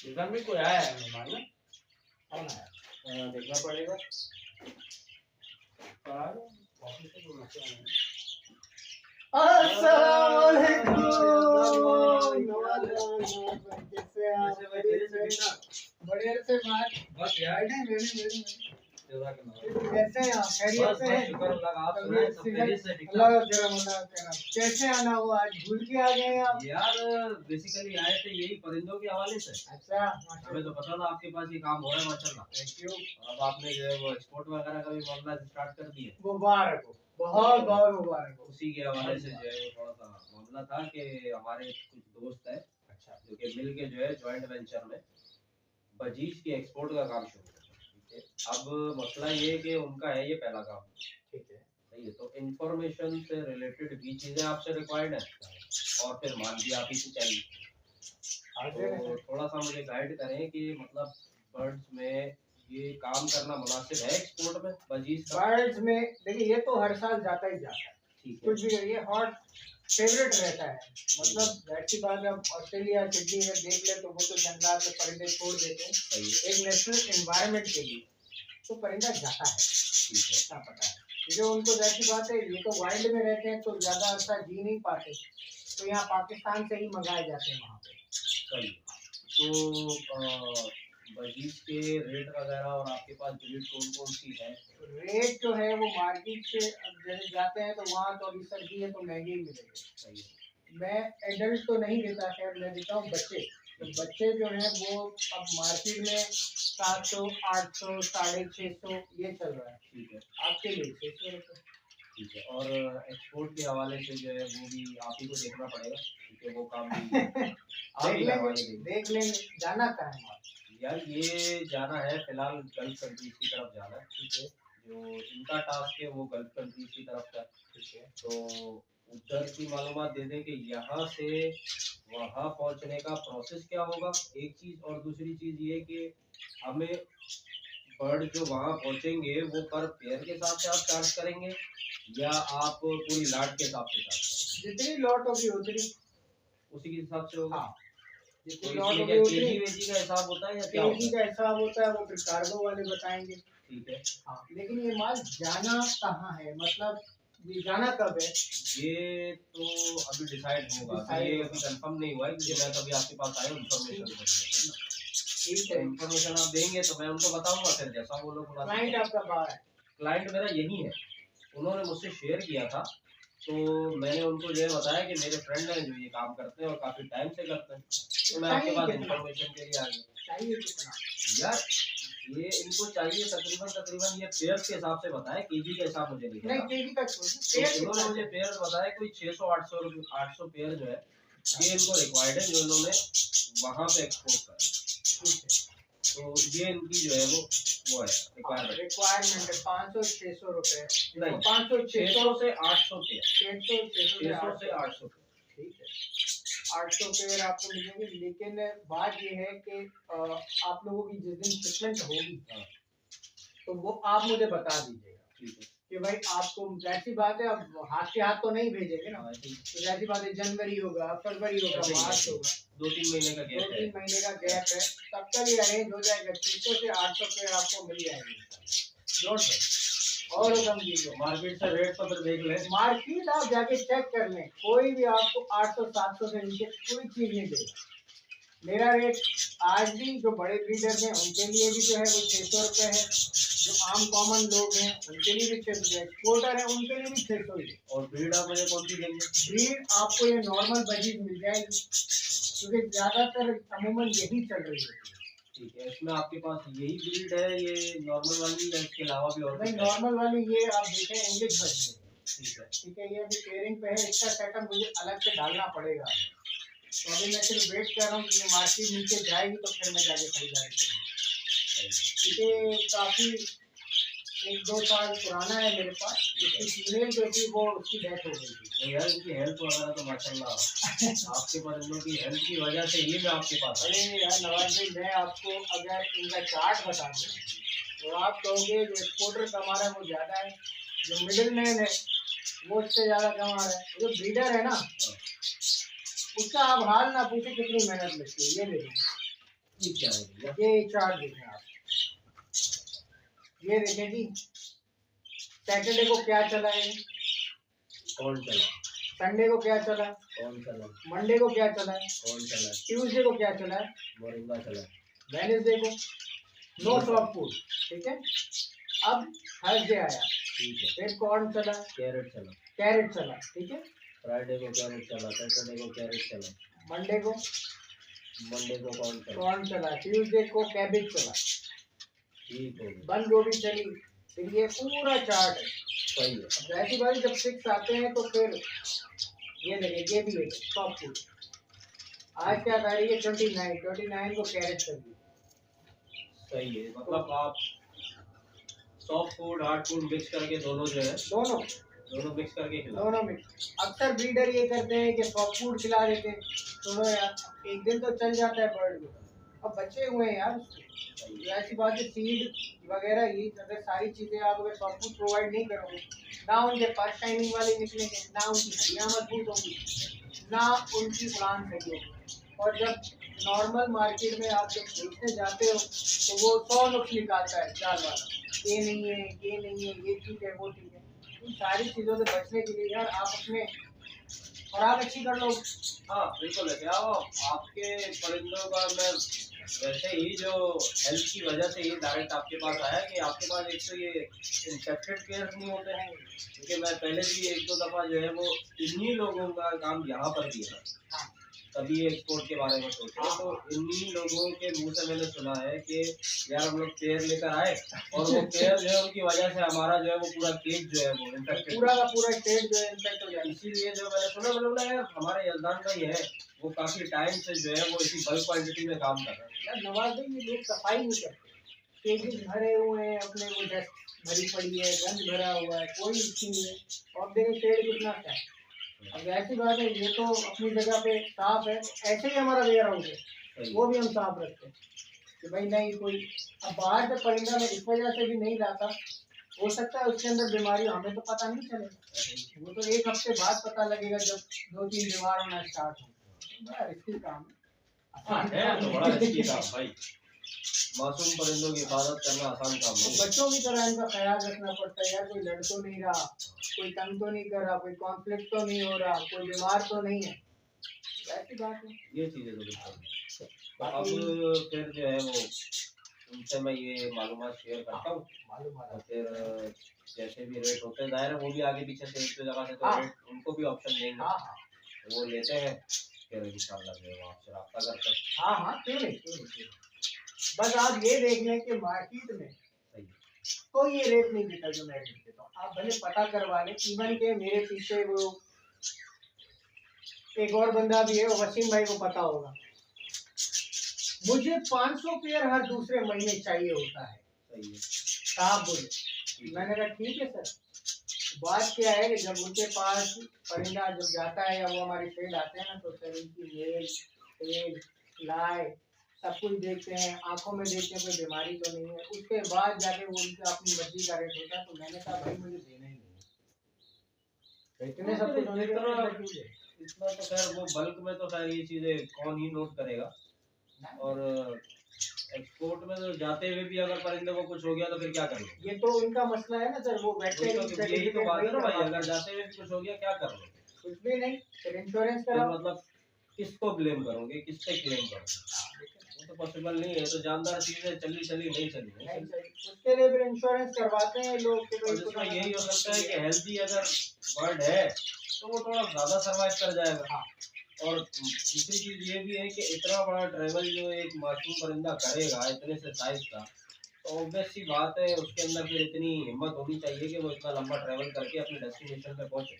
इधर भी कोई आया है मेहमान ना? कौन आया? देखना पड़ेगा। ऑफिस से कोई मैसेज आया है। बढ़िया से बात बस यार कैसे हैं आप? खैरियत से हैं? कैसे आना हुआ? आज भूल के आ गए आप? यार बेसिकली आए थे यही परिंदों के हवाले से। अच्छा, हमें तो पता था आपके पास ये काम हो रहा है माशाल्लाह। Thank you. अब आपने जो है वो एक्सपोर्ट वगैरह का भी मामला स्टार्ट कर दिया। मुबारक हो, बहुत बहुत मुबारक हो। उसी के हवाले से जो है वो थोड़ा सा मामला था कि हमारे कुछ दोस्त है अच्छा जो कि मिल के जो है जॉइंट वेंचर में बजीज के एक्सपोर्ट का काम शुरू किया। अब मसला ये कि उनका है ये पहला काम, ठीक है सही है। तो इंफॉर्मेशन से रिलेटेड भी चीजें आपसे रिक्वायर्ड है और फिर मान भी आप ही से चाहिए। तो थोड़ा सा मुझे गाइड करें कि मतलब बर्ड्स में ये काम करना मुनासिब है एक्सपोर्ट में बजीज का? बर्ड्स में देखिए ये तो हर साल जाता ही जाता है, ठीक है कुछ भी करिए हॉट फेवरेट रहता है। मतलब ऐसी बात है, ऑस्ट्रेलिया सिडनी में देख ले तो वो तो जंगलात में परिंदे छोड़ देते हैं एक नेशनल एनवायरनमेंट के लिए, तो परिंदा जाता है, ठीक है क्या पता है क्योंकि उनको ऐसी बात है ये तो वाइल्ड में रहते हैं तो ज्यादा अरसा जी नहीं पाते, तो यहाँ पाकिस्तान से ही मंगाए जाते हैं वहाँ पे। सही। तो बजीज के रेट वगैरह और आपके पास ब्रीड कौन कौन सी है? रेट जो है वो मार्केट से जैसे जाते हैं तो वहाँ तो अभी सर्दी है तो महंगे ही मिलेंगे। सही है। मैं एडल्ट तो नहीं देता, खैर मैं देता हूँ बच्चे, तो बच्चे जो हैं वो अब मार्केट में 700 800 650 ये चल रहा है। ठीक है आपके लिए 600 रुपये। ठीक है। और एक्सपोर्ट के हवाले से जो है वो भी आप ही को देखना पड़ेगा क्योंकि वो काम भी आप ही करवाएंगे। देख लेंगे। जाना कहाँ है आप? यार ये जाना है फिलहाल गल्फ कंट्रीज की तरफ जाना है, ठीक है। जो इनका टास्क है वो गल्फ कंट्रीज की तरफ का, ठीक है। तो उधर की मालूमात दे दें कि यहाँ से वहाँ पहुँचने का प्रोसेस क्या होगा, एक चीज़। और दूसरी चीज़ ये कि हमें बर्ड जो वहाँ पहुँचेंगे वो पर पेयर के हिसाब से आप चार्ज करेंगे या आप पूरी लाट के हिसाब से चार्ज करेंगे? जितनी लॉट होगी उतनी उसी के हिसाब से होगा। हाँ, जितनी तो लॉट इसमें होगी क्या उतनी केजी वेजी का हिसाब होता है या क्या होता केजी है? का हिसाब होता है, वो फिर कार्गो वाले बताएंगे। ठीक है हाँ, लेकिन ये माल जाना कहाँ है, मतलब ये जाना कब है? ये तो अभी डिसाइड होगा, ये अभी कंफर्म नहीं हुआ है क्योंकि मैं कभी आपके पास आया इन्फॉर्मेशन। ठीक है, इन्फॉर्मेशन आप देंगे तो मैं उनको बताऊंगा, फिर जैसा वो लोग। क्लाइंट आपका बाहर है? क्लाइंट मेरा यही है, उन्होंने मुझसे शेयर किया था तो मैंने उनको ये बताया कि मेरे फ्रेंड हैं जो ये काम करते हैं और काफी टाइम से करते हैं, तो मैं आपके पास इन्फॉर्मेशन के लिए आ गया। चाहिए कितना? यार ये इनको चाहिए तकरीबन ये पेयर्स के हिसाब से बताया, केजी के हिसाब मुझे नहीं पता। केजी का इन्होंने मुझे पेयर्स बताया कोई 600 800 पेयर जो है ये इनको रिक्वायर्ड है जो इन्होंने वहाँ पे एक्सपोर्ट करा। तो ये इनकी जो है वो है रिक्वायरमेंट है 500 600 रुपए, नहीं 500 600 से 800 पेयर, 600 से 800 ठीक है 800 पेयर आपको मिलेंगे। लेकिन बात ये है कि आप लोगों की जिस दिन शिपमेंट होगी तो वो आप मुझे बता दीजिएगा, ठीक है कि भाई आपको जैसी बात है, अब हाथ के हाथ तो नहीं भेजेंगे ना, तो जैसी बात है जनवरी होगा फरवरी होगा मार्च होगा, 2-3 महीने का गैप है, 2-3 महीने का गैप है, तब तक ये अरेंज हो जाएगा। 600 से 800 पेयर आपको मिल जाएंगे। और कम कीजिए, मार्केट से रेट तो फिर देख लें, मार्केट आप जाके चेक कर लें, कोई भी आपको 800-700 से नीचे कोई चीज नहीं देगा। मेरा रेट आज भी जो बड़े ब्रीडर हैं उनके लिए भी जो है वो 600 रुपये है, जो आम कॉमन लोग हैं उनके लिए भी 600 है, एक्सपोर्टर है उनके लिए भी 600 ही है। और ब्रीड आप मुझे कौन सी देंगे? ब्रीड आपको ये नॉर्मल बजीज मिल जाएगी क्योंकि ज्यादातर अमूमन यही चल रही है। ठीक है, इसमें आपके पास यही ब्रीड है, ये नॉर्मल वाली या इसके अलावा भी और? नहीं, नॉर्मल वाली ये आप देखें इंग्लिश बजी है। ठीक है, ये अभी पेयरिंग पे है, इसका सेटअप मुझे अलग से डालना पड़ेगा। तो अभी मैं सिर्फ वेट कर रहा हूँ कि ये मार्केट नीचे जाएगी तो फिर मैं जाके खरीदारी करूँगा, क्योंकि काफ़ी 1-2 साल पुराना है मेरे पास। इसकी फीमेल जो थी वो उसकी डेथ हो गई थी। यार इनकी हेल्थ वगैरह तो माशाल्लाह आपके परिंदों की हेल्थ की वजह से ही मैं आपके पास। अरे यार नवाज भाई, मैं आपको अगर इनका चार्ट बता दूँ तो आप कहोगे जो एक्सपोर्टर कमा रहा है वो ज़्यादा है, जो मिडिल मैन है वो उससे ज़्यादा कमा रहा है, जो ब्रीडर है ना उसका आप हाल ना पूछे कितनी मेहनत लगती है। ये देखो ये क्या है भैया? ये चार्ट देखें आप, ये देखें जी, सैटरडे को क्या चला है, कौन चला, संडे को क्या चला, कौन चला, मंडे को क्या चला है, कौन चला, ट्यूसडे को क्या चला है, मोरिंगा चला, वेडनेसडे को नो सॉफ्ट फूड, ठीक है। अब थर्सडे आया, ठीक है, फिर कौन चला, कैरेट चला, कैरेट चला, ठीक है। फ्राइडे को कैरेट चला, सैटरडे को कैरेट चला, मंडे को मंडे को कौन चला, कौन चला, ट्यूसडे को कैबेज चला, ठीक हो गया, बंद गोभी चली। फिर ये पूरा चार्ट है। सही है। अब वैसी बात जब 6 आते हैं तो फिर ये देखें, ये भी है सॉफ्ट फूड। आज क्या तारीख है, 29 को कैरेट कर दी। सही है, मतलब आप soft food hard food mix करके दोनों जो है, दोनों मिक्स करके खिलाओ। दोनों में अक्सर ब्रीडर ये करते हैं कि सॉफ्ट फूड खिला देते हैं, तो यार एक दिन तो चल जाता है बर्ड को, अब बच्चे हुए हैं यार उसके। तो ऐसी बात है, सीड वगैरह ये अगर सारी चीजें आप अगर सॉफ्ट फूड प्रोवाइड नहीं करोगे, ना उनके पास टाइमिंग वाले निकलेंगे, ना उनकी हड्डियाँ मजबूत होंगी, ना उनकी उड़ान सही होगी। और जब नॉर्मल मार्केट में आप जब बेचने जाते हो तो वो 100 नुक्स निकालता है जाल वाला, ये नहीं है, ये नहीं है, ये ठीक है, वो ठीक है। इन सारी चीज़ों से बचने के लिए यार आप अपने खुराक अच्छी कर लो। हाँ बिल्कुल है। क्या वो आपके परिंदों का मैं वैसे ही जो हेल्थ की वजह से ये डायरेक्ट आपके पास आया कि आपके पास एक तो ये इन्फेक्टेड केयर नहीं होते हैं, क्योंकि मैं पहले भी एक दो दफ़ा जो है वो इन्हीं लोगों का काम यहाँ पर किया था, तभी एक्सपोर्ट के बारे में सोचे। तो इन्हीं लोगों के मुंह से मैंने सुना है कि यार हम लोग पेयर लेकर आए और वो पेयर जो है उनकी वजह से हमारा जो है वो पूरा केक जो है वो इन्फेक्टेड, पूरा का पूरा स्टेट जो है इन्फेक्ट हो जाए। इसीलिए जो मैंने सुना, मतलब यार हमारे यलदान का ही है, वो काफी टाइम से जो है वो इसी बल्क क्वांटिटी में काम कर रहे हैं। यार नवाज भाई ये लोग सफाई नहीं करते, केजेस भरे हुए हैं अपने, वो डस्ट भरी पड़ी है, गंद भरा हुआ है, कोई इश्यू नहीं है। और देखो पेड़ कितना अच्छा है। अब ऐसी बात है, ये तो अपनी जगह पे साफ है, ऐसे ही हमारा वेयर हाउस है, वो भी हम साफ रखते हैं कि भाई नहीं कोई अब बाहर से परिंदा में इस वजह से भी नहीं लाता, हो सकता है उसके अंदर बीमारी हमें तो पता नहीं चलेगा, वो तो 1 हफ्ते बाद पता लगेगा जब 2-3 बीमार होना स्टार्ट हो। बड़ा रिस्की काम हाँ है, तो बड़ा रिस्की काम भाई, मासूम परिंदों की हिफाजत करना आसान काम नहीं। बच्चों की तरह इनका ख्याल रखना पड़ता है यार, कोई लड़ तो नहीं रहा, कोई तंग तो नहीं कर रहा, कोई कॉन्फ्लिक्ट तो नहीं हो रहा, कोई बीमार तो नहीं है, ऐसी बात है। ये चीजें तो बिल्कुल। तो अब फिर जो है वो उनसे मैं ये मालूमात शेयर करता हूँ, और फिर जैसे भी रेट होते हैं, जाहिर है वो भी आगे पीछे से एक दो जगह से तो रेट उनको भी ऑप्शन देंगे, तो वो लेते हैं, फिर इंशाल्लाह जो है वो आपसे रब्ता करते हैं। हाँ क्यों नहीं। बस आप ये देख लें कि मार्केट में तो ये रेट नहीं देता जो मैं रेट देता हूँ, आप भले पता करवा लें। इवन के मेरे पीछे वो एक और बंदा भी है, वसीम भाई को पता होगा, मुझे 500 पेयर हर दूसरे महीने चाहिए होता है। साहब बोले, मैंने कहा ठीक है सर। बात क्या है कि जब उनके पास परिंदा जब जाता है या वो हमारे फील्ड आते हैं ना, तो सर उनकी मेल तेल लाए सब कुछ देखते हैं, आंखों में देखते हैं कोई बीमारी तो नहीं है, उसके बाद जाके वो उनका अपनी मर्जी का रेट होता है। तो मैंने कहा भाई मुझे देना ही नहीं, इतने सब कुछ होने के बाद इतना तो खैर वो बल्क में तो खैर ये चीजें कौन ही नोट करेगा, और एक्सपोर्ट में तो जाते हुए भी अगर परिंदे को कुछ हो गया तो फिर क्या करेंगे? ये तो उनका मसला है ना सर, वो वेटरनरी यही तो बात है ना भाई, अगर जाते हुए भी कुछ हो गया क्या करोगे? कुछ भी नहीं, फिर इंश्योरेंस कराओ। मतलब किसको ब्लेम करोगे, किससे क्लेम करोगे? वो तो पॉसिबल नहीं है, तो जानदार चीजें चली चली नहीं चली, उसके लिए फिर इंश्योरेंस करवाते हैं लोग। इसमें यही हो सकता है कि हेल्थी अगर बर्ड है तो वो थोड़ा ज्यादा सर्वाइव कर जाएगा। और दूसरी चीज ये भी है कि इतना बड़ा ट्रेवल जो एक मासूम परिंदा करेगा इतने से साइज का, तो ऑब्वियस सी बात है उसके अंदर फिर इतनी हिम्मत होनी चाहिए कि वो इतना लंबा ट्रेवल करके अपने डेस्टिनेशन पे पहुंचे।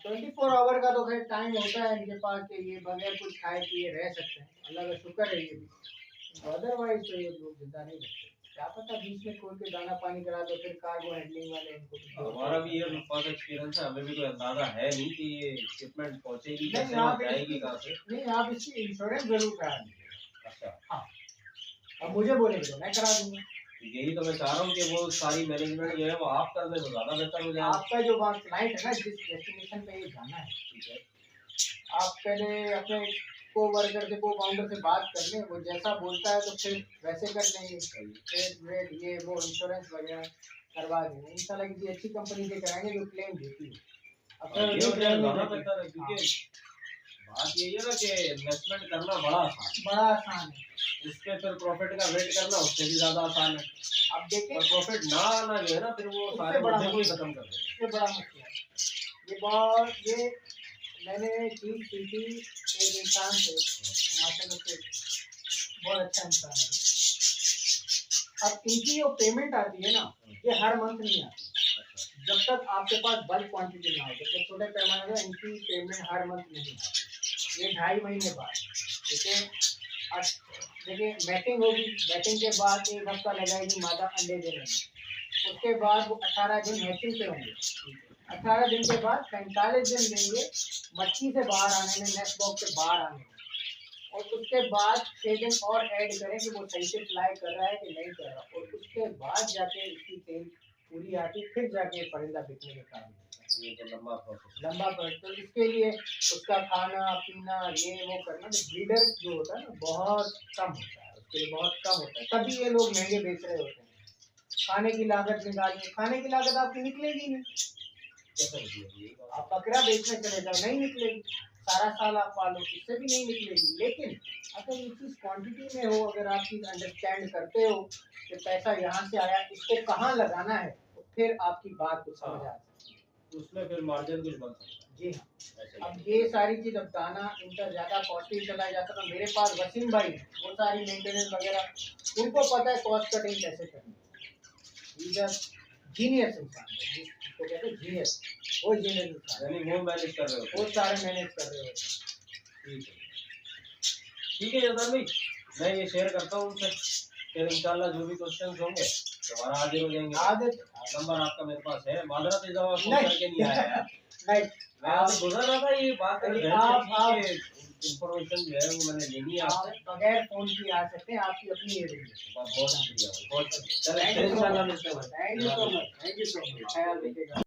24 आवर का तो खैर टाइम होता है इनके पास कि ये बगैर कुछ खाए पिए रह सकते हैं, अल्लाह का शुक्र है ये भी। अदरवाइज तो ये लोग जिंदा नहीं रहते, क्या पता बीच में खोल के दाना पानी करा दो, फिर कार्गो हैंडलिंग वाले इनको। हमारा भी ये फर्स्ट एक्सपीरियंस है, हमें भी कोई अंदाजा है नहीं कि ये शिपमेंट पहुंचेगी कैसे, जाएगी कहां से। नहीं आप इसकी इंश्योरेंस जरूर करा दीजिए। अच्छा हाँ, अब मुझे बोलेंगे तो मैं करा दूंगा। यही तो मैं चाह रहा हूँ कि वो सारी मैनेजमेंट जो है वो आप कर दें तो ज्यादा बेहतर हो जाए। आपका जो क्लाइंट है ना, जिस डेस्टिनेशन पे ये जाना है, ठीक है, आप पहले अपने को वर्कर से को फाउंडर से बात कर लें, वो जैसा बोलता है तो फिर वैसे कर लेंगे, रेट ये वो इंश्योरेंस वगैरह करवा देंगे। इंशाल्लाह किसी अच्छी कंपनी से कराएंगे जो क्लेम देती है। और ये होता है ज्यादा बेहतर है, क्योंकि बात यही है ना कि इन्वेस्टमेंट करना बड़ा आसान है, उसके फिर प्रॉफिट का वेट करना उससे भी ज्यादा आसान है। अब देखें और प्रॉफिट ना आना जो है ना, फिर वो सारे मुद्दे को ही खत्म कर देते हैं। इससे बड़ा मसला है ये मैंने चीज सीखी एक इंसान से, माशाल्लाह से बहुत अच्छा इंसान है। अब इनकी जो पेमेंट आती है ना, ये हर मंथ नहीं आती जब तक आपके पास बल्क क्वांटिटी ना हो। जब तक छोटे पैमाने पर इनकी पेमेंट हर मंथ नहीं आती, ये 2.5 महीने बाद। देखिए मैटिंग होगी, मैटिंग के बाद 1 हफ्ता लगाएगी मादा अंडे देने में, उसके बाद वो 18 दिन हैचिंग पे होंगे, 18 दिन के बाद 45 दिन देंगे मच्छी से बाहर आने में, नेस्ट बॉक्स से बाहर आने में, और उसके बाद 6 दिन और ऐड करें कि वो सही से फ्लाई कर रहा है कि नहीं कर रहा, और उसके बाद जाके इसकी तेल पूरी आती, फिर जाके परिंदा बिकने के कारण। ये तो लंबा प्रोसेस। तो इसके लिए उसका खाना पीना ये वो करना, तो ब्रीडर जो होता है ना बहुत कम होता है, उसके लिए बहुत कम होता है, तभी ये लोग महंगे बेच रहे होते हैं। खाने की लागत निकालिए, खाने की लागत आपकी निकलेगी नहीं, आप बकरा बेचने चले जाओ नहीं निकलेगी, सारा साल आप पालो इससे भी नहीं निकलेगी। लेकिन अगर ये चीज क्वांटिटी में हो, अगर आप चीज अंडरस्टैंड करते हो कि पैसा यहाँ से आया, इसको कहाँ लगाना है, तो फिर आपकी बात को समझ आ सकती है, उसमें फिर मार्जिन कुछ बन सकता है। जी हाँ। अब ये सारी चीज, अब दाना इनका ज्यादा कॉस्टली चला जाता था। मेरे पास वसीम भाई वो सारी मेंटेनेंस वगैरह, उनको पता है कॉस्ट कटिंग कैसे करनी है। जीनियस इंसान है, जिसको कहते हैं जीनियस, वो जीनियस इंसान, यानी वो मैनेज कर रहे हो, वो सारे मैनेज कर रहे होते हैं। ठीक है जदान भाई, मैं ये शेयर करता हूँ उनसे, फिर इंशाल्लाह जो भी क्वेश्चंस होंगे दोबारा हाजिर हो जाएंगे। आदत नंबर आपका मेरे पास है, मादरत है जब आप फोन करके नहीं आया है। नहीं, मैं आपसे गुजर रहा था, ये बात आप इंफॉर्मेशन जो है वो मैंने लेनी है आपसे। बगैर फोन की आ सकते हैं, आपकी अपनी एरिया। बहुत शुक्रिया, बहुत शुक्रिया। चलो इंशाल्लाह मिलते हैं। थैंक यू सो मच, ख्याल रखिएगा।